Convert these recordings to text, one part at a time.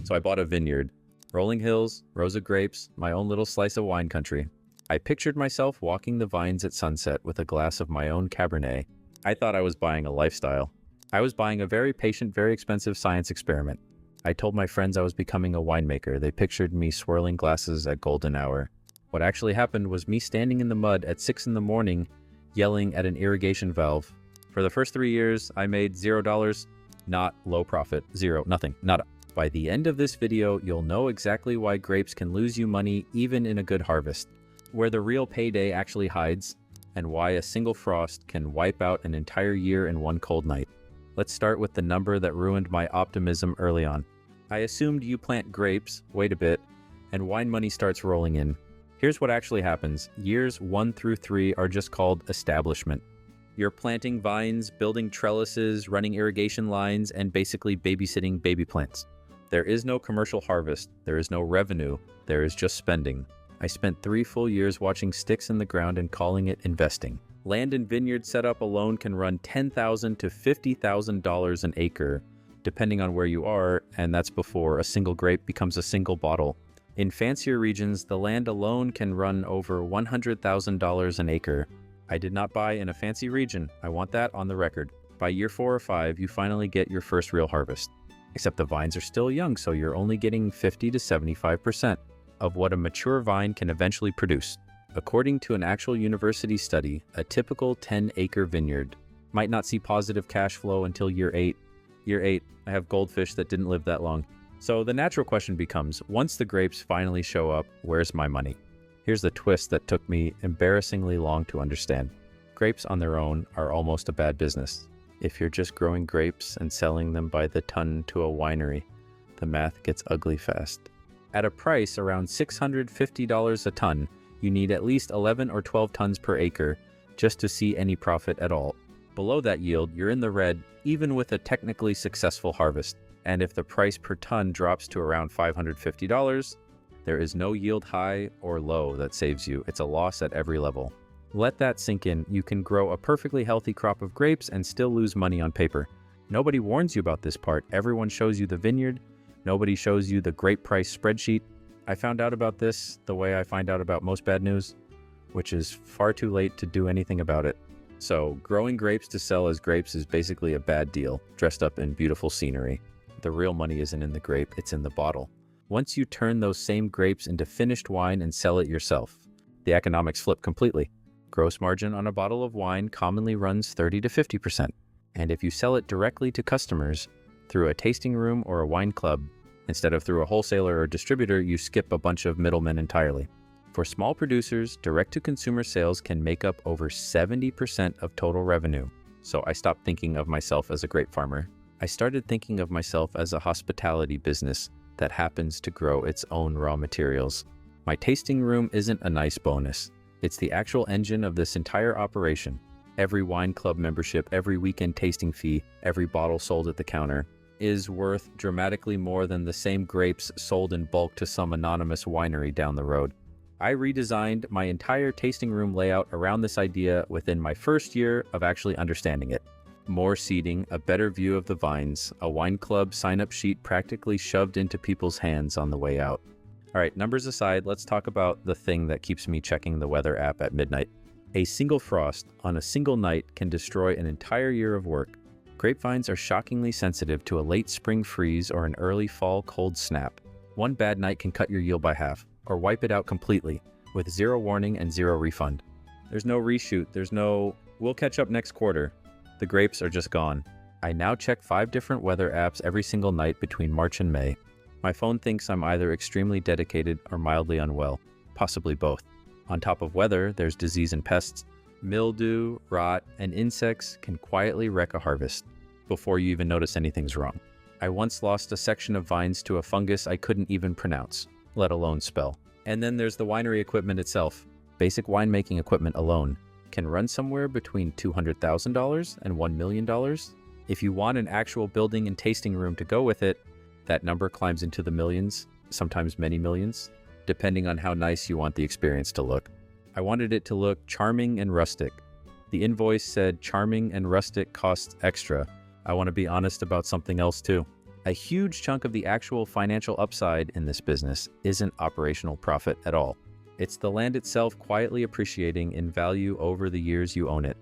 So I bought a vineyard. Rolling hills, rows of grapes, my own little slice of wine country. I pictured myself walking the vines at sunset with a glass of my own Cabernet. I thought I was buying a lifestyle. I was buying a very patient, very expensive science experiment. I told my friends I was becoming a winemaker. They pictured me swirling glasses at golden hour. What actually happened was me standing in the mud at 6 in the morning, yelling at an irrigation valve. For the first 3 years, I made $0, not low profit, zero, nothing, nada. By the end of this video, you'll know exactly why grapes can lose you money even in a good harvest, where the real payday actually hides, and why a single frost can wipe out an entire year in one cold night. Let's start with the number that ruined my optimism early on. I assumed you plant grapes, wait a bit, and wine money starts rolling in. Here's what actually happens. Years 1 through 3 are just called establishment. You're planting vines, building trellises, running irrigation lines, and basically babysitting baby plants. There is no commercial harvest. There is no revenue. There is just spending. I spent 3 full years watching sticks in the ground and calling it investing. Land and vineyard setup alone can run $10,000 to $50,000 an acre, depending on where you are, and that's before a single grape becomes a single bottle. In fancier regions, the land alone can run over $100,000 an acre. I did not buy in a fancy region. I want that on the record. By year 4 or 5, you finally get your first real harvest. Except the vines are still young, so you're only getting 50 to 75% of what a mature vine can eventually produce. According to an actual university study, a typical 10-acre vineyard might not see positive cash flow until year 8. Year 8, I have goldfish that didn't live that long. So the natural question becomes, once the grapes finally show up, where's my money? Here's the twist that took me embarrassingly long to understand. Grapes on their own are almost a bad business. If you're just growing grapes and selling them by the ton to a winery, the math gets ugly fast. At a price around $650 a ton, you need at least 11 or 12 tons per acre just to see any profit at all. Below that yield, you're in the red even with a technically successful harvest. And if the price per ton drops to around $550, there is no yield high or low that saves you. It's a loss at every level. Let that sink in. You can grow a perfectly healthy crop of grapes and still lose money on paper. Nobody warns you about this part. Everyone shows you the vineyard. Nobody shows you the grape price spreadsheet. I found out about this the way I find out about most bad news, which is far too late to do anything about it. So growing grapes to sell as grapes is basically a bad deal, dressed up in beautiful scenery. The real money isn't in the grape, it's in the bottle. Once you turn those same grapes into finished wine and sell it yourself, the economics flip completely. Gross margin on a bottle of wine commonly runs 30 to 50%. And if you sell it directly to customers through a tasting room or a wine club, instead of through a wholesaler or distributor, you skip a bunch of middlemen entirely. For small producers, direct-to-consumer sales can make up over 70% of total revenue. So I stopped thinking of myself as a grape farmer. I started thinking of myself as a hospitality business that happens to grow its own raw materials. My tasting room isn't a nice bonus. It's the actual engine of this entire operation. Every wine club membership, every weekend tasting fee, every bottle sold at the counter is worth dramatically more than the same grapes sold in bulk to some anonymous winery down the road. I redesigned my entire tasting room layout around this idea within my first year of actually understanding it. More seating, a better view of the vines, a wine club sign-up sheet practically shoved into people's hands on the way out. All right, numbers aside, let's talk about the thing that keeps me checking the weather app at midnight. A single frost on a single night can destroy an entire year of work. Grapevines are shockingly sensitive to a late spring freeze or an early fall cold snap. One bad night can cut your yield by half, or wipe it out completely, with zero warning and zero refund. There's no reshoot, there's no, we'll catch up next quarter. The grapes are just gone. I now check 5 different weather apps every single night between March and May. My phone thinks I'm either extremely dedicated or mildly unwell, possibly both. On top of weather, there's disease and pests. Mildew, rot, and insects can quietly wreck a harvest before you even notice anything's wrong. I once lost a section of vines to a fungus I couldn't even pronounce, let alone spell. And then there's the winery equipment itself. Basic winemaking equipment alone can run somewhere between $200,000 and $1 million. If you want an actual building and tasting room to go with it, that number climbs into the millions, sometimes many millions, depending on how nice you want the experience to look. I wanted it to look charming and rustic. The invoice said charming and rustic costs extra. I want to be honest about something else too. A huge chunk of the actual financial upside in this business isn't operational profit at all. It's the land itself quietly appreciating in value over the years you own it.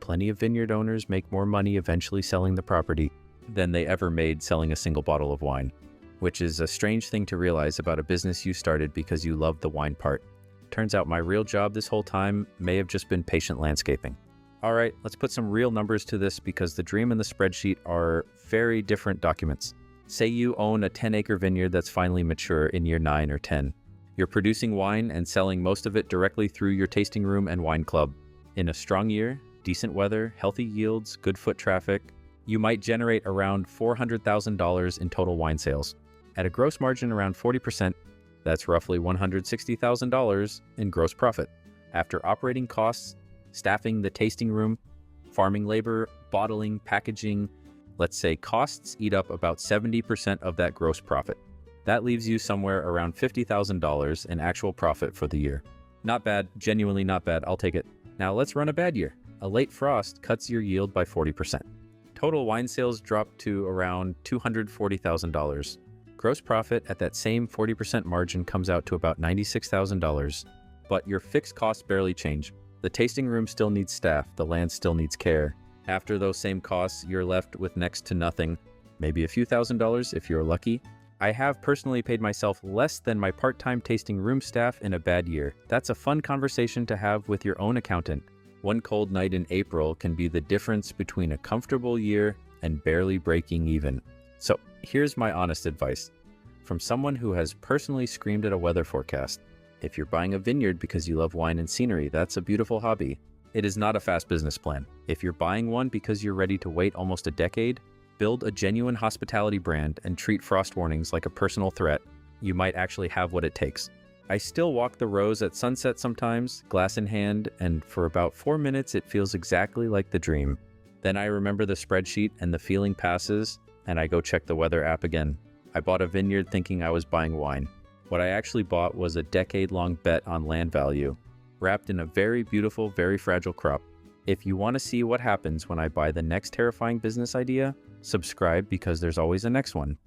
Plenty of vineyard owners make more money eventually selling the property than they ever made selling a single bottle of wine, which is a strange thing to realize about a business you started because you loved the wine part. Turns out my real job this whole time may have just been patient landscaping. All right, let's put some real numbers to this because the dream and the spreadsheet are very different documents. Say you own a 10-acre vineyard that's finally mature in year 9 or 10. You're producing wine and selling most of it directly through your tasting room and wine club. In a strong year, decent weather, healthy yields, good foot traffic, you might generate around $400,000 in total wine sales. At a gross margin around 40%, that's roughly $160,000 in gross profit. After operating costs, staffing the tasting room, farming labor, bottling, packaging, let's say costs eat up about 70% of that gross profit. That leaves you somewhere around $50,000 in actual profit for the year. Not bad, genuinely not bad, I'll take it. Now let's run a bad year. A late frost cuts your yield by 40%. Total wine sales drop to around $240,000. Gross profit at that same 40% margin comes out to about $96,000, but your fixed costs barely change. The tasting room still needs staff, the land still needs care. After those same costs, you're left with next to nothing, maybe a few $1,000s if you're lucky. I have personally paid myself less than my part-time tasting room staff in a bad year. That's a fun conversation to have with your own accountant. One cold night in April can be the difference between a comfortable year and barely breaking even. So here's my honest advice. From someone who has personally screamed at a weather forecast. If you're buying a vineyard because you love wine and scenery, that's a beautiful hobby. It is not a fast business plan. If you're buying one because you're ready to wait almost a decade, build a genuine hospitality brand and treat frost warnings like a personal threat, you might actually have what it takes. I still walk the rows at sunset sometimes, glass in hand, and for about 4 minutes it feels exactly like the dream. Then I remember the spreadsheet and the feeling passes, and I go check the weather app again. I bought a vineyard thinking I was buying wine. What I actually bought was a decade-long bet on land value, wrapped in a very beautiful, very fragile crop. If you want to see what happens when I buy the next terrifying business idea, subscribe because there's always a next one.